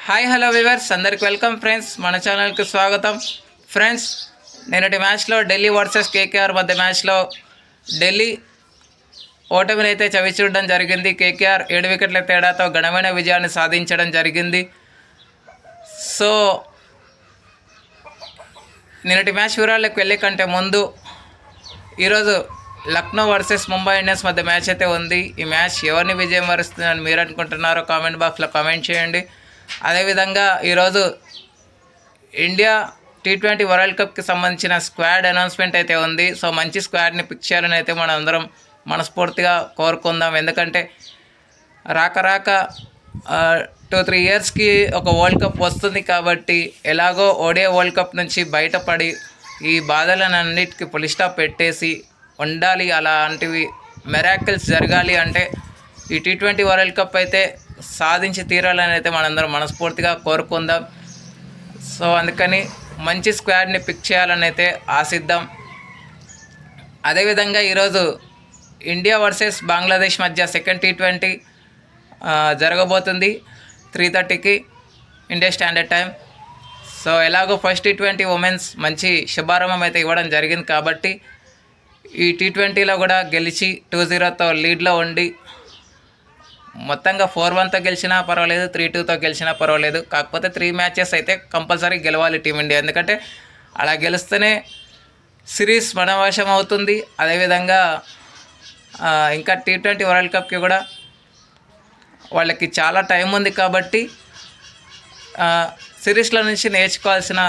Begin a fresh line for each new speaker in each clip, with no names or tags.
Hi hello viewers, అందరికి welcome friends. మన ఛానల్కి స్వాగతం ఫ్రెండ్స్. నిన్నటి మ్యాచ్లో ఢిల్లీ వర్సెస్ కేకేఆర్ మధ్య మ్యాచ్లో ఢిల్లీ ఓటమిని అయితే చవిచూడడం జరిగింది. కేకేఆర్ 7 వికెట్ల తేడాతో ఘనమైన విజయాన్ని సాధించడం జరిగింది. సో నిన్నటి మ్యాచ్ వివరాలకు వెళ్ళే కంటే ముందు ఈరోజు లక్నో వర్సెస్ ముంబై ఇండియన్స్ మధ్య మ్యాచ్ అయితే ఉంది. ఈ మ్యాచ్ ఎవరిని విజయం వరుస్తుందని మీరు అనుకుంటున్నారో కామెంట్ బాక్స్లో కామెంట్ చేయండి. అదేవిధంగా ఈరోజు ఇండియా T20 వరల్డ్ కప్కి సంబంధించిన స్క్వాడ్ అనౌన్స్మెంట్ అయితే ఉంది. సో మంచి స్క్వాడ్ని పిక్ చేయాలని అయితే మనం అందరం మనస్ఫూర్తిగా కోరుకుందాం. ఎందుకంటే రాక 2-3 ఇయర్స్కి ఒక వరల్డ్ కప్ వస్తుంది కాబట్టి ఎలాగో ఓడిఐ వరల్డ్ కప్ నుంచి బయటపడి ఈ బాధలన్నిటికీ ఫుల్ స్టాప్ పెట్టేసి ఉండాలి. అలాంటివి మెరాకిల్స్ జరగాలి అంటే ఈ T20 వరల్డ్ కప్ అయితే సాధించి తీరాలని అయితే మనందరం మనస్ఫూర్తిగా కోరుకుందాం. సో అందుకని మంచి స్క్వాడ్ని పిక్ చేయాలని అయితే ఆశిద్దాం. అదేవిధంగా ఈరోజు ఇండియా వర్సెస్ బంగ్లాదేశ్ మధ్య సెకండ్ T20 జరగబోతుంది 3:30కి ఇండియా స్టాండర్డ్ టైం. సో ఎలాగో ఫస్ట్ T20 ఉమెన్స్ మంచి శుభారంభం అయితే ఇవ్వడం జరిగింది కాబట్టి ఈ T20లో కూడా గెలిచి 2-0తో లీడ్లో ఉండి మొత్తంగా 4-1తో గెలిచినా పర్వాలేదు, 3-2తో గెలిచినా పర్వాలేదు. కాకపోతే 3 మ్యాచెస్ అయితే కంపల్సరీ గెలవాలి టీమిండియా. ఎందుకంటే అలా గెలిస్తేనే సిరీస్ మన వశం అవుతుంది. అదేవిధంగా ఇంకా T20 వరల్డ్ కప్కి కూడా వాళ్ళకి చాలా టైం ఉంది కాబట్టి సిరీస్ల నుంచి నేర్చుకోవాల్సిన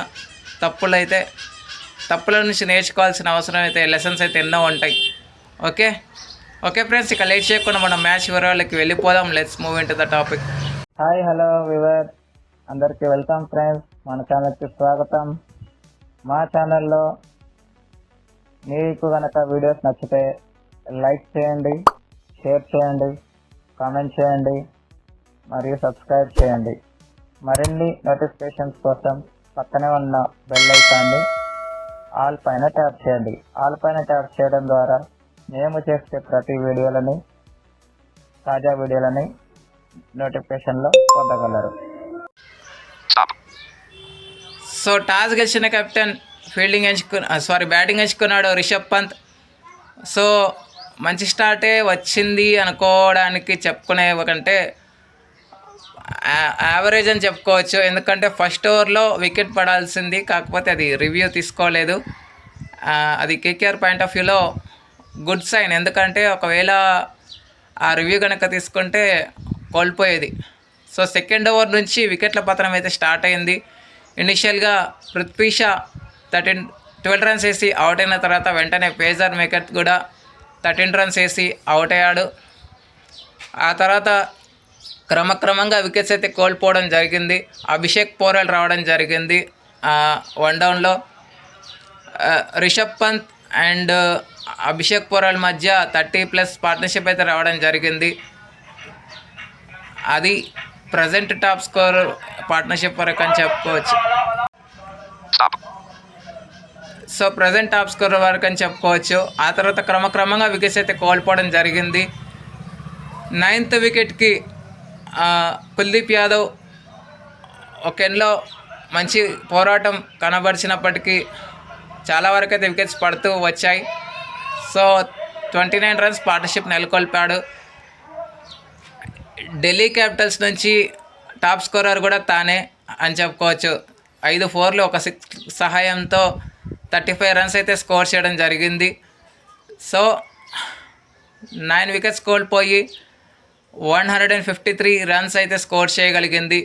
తప్పుల నుంచి నేర్చుకోవాల్సిన అవసరం అయితే లెసన్స్ అయితే ఎన్నో ఉంటాయి. ఓకే ఫ్రెండ్స్, ఇక లేట్ చేయకుండా మనం మ్యాచ్ వివరాలకి వెళ్ళిపోదాం. Let's move in to the topic.
Hi hello viewers, అందరికీ వెల్కమ్ ఫ్రెండ్స్. మన ఛానల్కి స్వాగతం. మా ఛానల్లో మీకు కనుక వీడియోస్ నచ్చితే లైక్ చేయండి, షేర్ చేయండి, కామెంట్ చేయండి మరియు సబ్స్క్రైబ్ చేయండి. మరిన్ని నోటిఫికేషన్స్ కోసం పక్కనే ఉన్న బెల్ ఐకాన్ని ఆల్ పైన ట్యాప్ చేయండి. ఆల్ పైన ట్యాప్ చేయడం ద్వారా మేము చేసే ప్రతి తాజా వీడియోలని నోటిఫికేషన్లో పొందగలరు.
సో టాస్ గెలిచిన కెప్టెన్ బ్యాటింగ్ ఎంచుకున్నాడు రిషబ్ పంత్. సో మంచి స్టార్టే వచ్చింది అనుకోవడానికి చెప్పుకునే కంటే యావరేజ్ అని చెప్పుకోవచ్చు. ఎందుకంటే ఫస్ట్ ఓవర్లో వికెట్ పడాల్సింది, కాకపోతే అది రివ్యూ తీసుకోలేదు. అది కేకేఆర్ పాయింట్ ఆఫ్ వ్యూలో గుడ్ సైన్. ఎందుకంటే ఒకవేళ ఆ రివ్యూ కనుక తీసుకుంటే కోల్పోయేది. సో సెకండ్ ఓవర్ నుంచి వికెట్ల పతనం అయితే స్టార్ట్ అయింది. ఇనిషియల్గా పృథ్వీ షా 12 రన్స్ వేసి అవుట్ అయిన తర్వాత వెంటనే పేసర్ మేకర్ కూడా 13 రన్స్ వేసి అవుట్ అయ్యాడు. ఆ తర్వాత క్రమక్రమంగా వికెట్స్ అయితే కోల్పోవడం జరిగింది. అభిషేక్ పోరెల్ రావడం జరిగింది 1 డౌన్లో. రిషబ్ పంత్ అండ్ అభిషేక్ పోరెల్ మధ్య 30+ పార్ట్నర్షిప్ అయితే రావడం జరిగింది. అది ప్రజెంట్ టాప్ స్కోర్ పార్ట్నర్షిప్ వరకు అని చెప్పుకోవచ్చు. సో ప్రజెంట్ టాప్ స్కోర్ వరకు అని చెప్పుకోవచ్చు. ఆ తర్వాత క్రమక్రమంగా వికెట్స్ అయితే కోల్పోవడం జరిగింది. 9th వికెట్కి కుల్దీప్ యాదవ్ ఒక ఎండ్లో మంచి పోరాటం కనబరిచినప్పటికీ చాలా వరకు అయితే వికెట్స్ పడుతూ వచ్చాయి. సో 29 రన్స్ పార్ట్నర్షిప్ నెలకొల్పాడు. ఢిల్లీ క్యాపిటల్స్ నుంచి టాప్ స్కోరర్ కూడా తానే అని చెప్పుకోవచ్చు. 5 4లు 1 6 సహాయంతో 35 రన్స్ అయితే స్కోర్ చేయడం జరిగింది. సో 9 వికెట్స్ కోల్పోయి 153 రన్స్ అయితే స్కోర్ చేయగలిగింది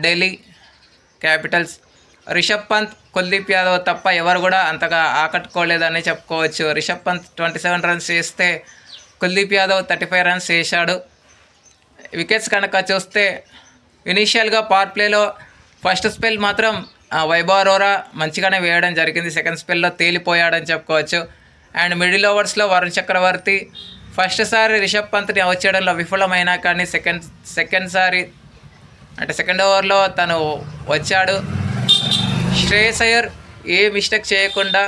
ఢిల్లీ క్యాపిటల్స్. రిషబ్ పంత్, కుల్దీప్ యాదవ్ తప్ప ఎవరు కూడా అంతగా ఆకట్టుకోలేదని చెప్పుకోవచ్చు. రిషబ్ పంత్ 27 రన్స్ చేస్తే కుల్దీప్ యాదవ్ 35 రన్స్ చేశాడు. వికెట్స్ కనుక చూస్తే ఇనీషియల్గా పవర్ ప్లేలో ఫస్ట్ స్పెల్ మాత్రం వైభవ్ అరోరా మంచిగానే వేయడం జరిగింది. సెకండ్ స్పెల్లో తేలిపోయాడని చెప్పుకోవచ్చు. అండ్ మిడిల్ ఓవర్స్లో వరుణ్ చక్రవర్తి ఫస్ట్ సారి రిషబ్ పంత్ని అవుట్ చేయడంలో విఫలమైనా కానీ సెకండ్ ఓవర్లో తను వచ్చాడు. శ్రేయస్ అయ్యర్ ఏ మిస్టేక్ చేయకుండా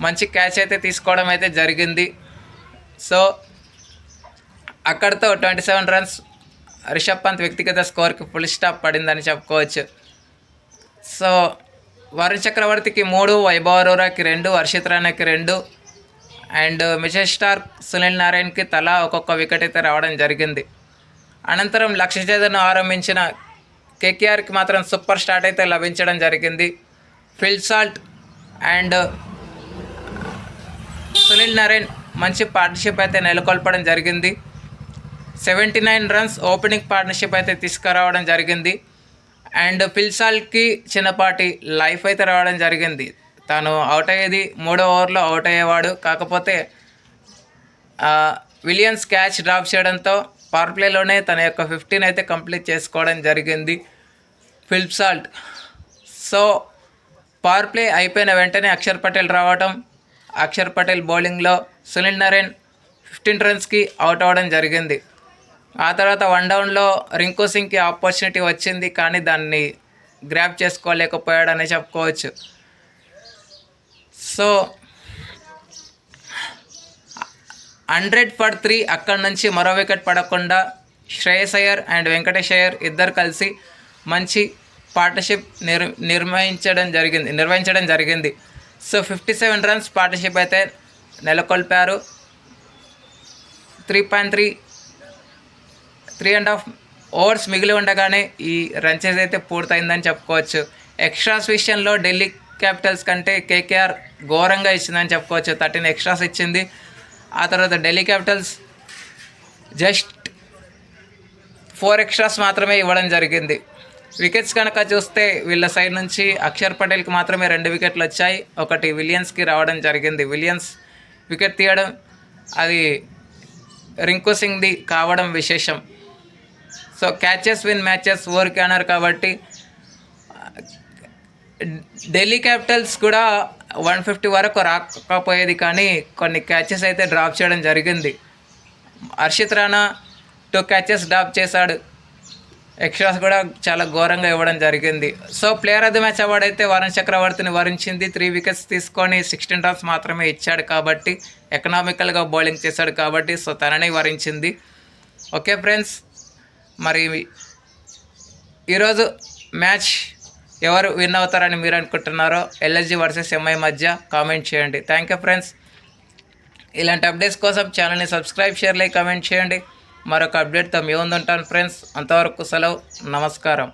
మంచి క్యాచ్ అయితే తీసుకోవడం అయితే జరిగింది. సో అక్కడితో 27 రన్స్ రిషబ్ పంత్ వ్యక్తిగత స్కోర్కి ఫుల్ స్టాప్ పడిందని చెప్పుకోవచ్చు. సో వరుణ్ చక్రవర్తికి 3, వైభవ్ అరోరాకి 2, హర్షిత్ రాణాకి 2 అండ్ మిచెల్ స్టార్క్, సునీల్ నారాయణ్కి తలా ఒక్కొక్క వికెట్ అయితే రావడం జరిగింది. అనంతరం లక్ష్య ఛేదను ఆరంభించిన కేకేఆర్కి మాత్రం సూపర్ స్టార్ట్ అయితే లభించడం జరిగింది. Phil Salt and Sunil Narayan మంచి పార్ట్నర్షిప్ అయితే నెలకొల్పడం జరిగింది. 79 రన్స్ ఓపెనింగ్ పార్ట్నర్షిప్ అయితే తీసుకురావడం జరిగింది. అండ్ ఫిల్ సాల్ట్కి చిన్నపాటి లైఫ్ అయితే రావడం జరిగింది. తను అవుట్ అయ్యేది 3వ ఓవర్లో అవుట్ అయ్యేవాడు. కాకపోతే విలియమ్స్ క్యాచ్ డ్రాప్ చేయడంతో పవర్ ప్లేలోనే తన యొక్క 15 అయితే కంప్లీట్ చేసుకోవడం జరిగింది Phil Salt. So power play అయిపోయిన వెంటనే అక్షర్ పటేల్ రావటం, అక్షర్ పటేల్ బౌలింగ్లో సునీల్ నారాయణ్ 15 రన్స్కి అవుట్ అవ్వడం జరిగింది. ఆ తర్వాత 1 డౌన్లో రింకు సింగ్కి ఆపర్చునిటీ వచ్చింది, కానీ దాన్ని గ్రాప్ చేసుకోలేకపోయాడని చెప్పుకోవచ్చు. సో 100 for 3 అక్కడి నుంచి మరో వికెట్ పడకుండా శ్రేయస్ అయ్యర్ అండ్ వెంకటేష్ అయ్యర్ ఇద్దరు కలిసి మంచి పార్ట్నర్షిప్ నిర్వహించడం జరిగింది. సో 57 రన్స్ పార్ట్నర్షిప్ అయితే నెలకొల్పారు. 3.5 ఓవర్స్ మిగిలి ఉండగానే ఈ రన్ చేజ్ అయితే పూర్తయిందని చెప్పుకోవచ్చు. ఎక్స్ట్రాస్ విషయంలో ఢిల్లీ క్యాపిటల్స్ కంటే కేకేఆర్ ఘోరంగా ఇచ్చిందని చెప్పుకోవచ్చు. 13 ఎక్స్ట్రాస్ ఇచ్చింది. ఆ తర్వాత ఢిల్లీ క్యాపిటల్స్ జస్ట్ 4 ఎక్స్ట్రాస్ మాత్రమే ఇవ్వడం జరిగింది. వికెట్స్ కనుక చూస్తే వీళ్ళ సైడ్ నుంచి అక్షర్ పటేల్కి మాత్రమే 2 వికెట్లు వచ్చాయి, ఒకటి విలియమ్స్కి రావడం జరిగింది. విలియమ్స్ వికెట్ తీయడం అది రింకు సింగ్ది కావడం విశేషం. సో క్యాచెస్ విన్ మ్యాచెస్ ఊరికే అన్నారు కాబట్టి ఢిల్లీ క్యాపిటల్స్ కూడా 150 వరకు రాకపోయేది, కానీ కొన్ని క్యాచెస్ అయితే డ్రాప్ చేయడం జరిగింది. హర్షిత్ రాణా 2 క్యాచెస్ డ్రాప్ చేశాడు. ఎక్స్ట్రాస్ కూడా చాలా ఘోరంగా ఇవ్వడం జరిగింది. So player of the match award అయితే వరుణ్ చక్రవర్తిని వరించింది. 3 వికెట్స్ తీసుకొని 16 రన్స్ మాత్రమే ఇచ్చాడు కాబట్టి, ఎకనామికల్గా బౌలింగ్ చేశాడు కాబట్టి సో తనని వరించింది. ఓకే ఫ్రెండ్స్, మరి ఈరోజు మ్యాచ్ ఎవరు విన్ అవుతారని మీరు అనుకుంటున్నారో ఎల్ఎస్జీ వర్సెస్ ఎంఐ మధ్య కామెంట్ చేయండి. Thank you friends. ఇలాంటి అప్డేట్స్ కోసం ఛానల్ని సబ్స్క్రైబ్, షేర్, లైక్, కామెంట్ చేయండి. మరొక అప్డేట్తో మీ ముందు ఉంటాను ఫ్రెండ్స్. అంతవరకు సెలవు, నమస్కారం.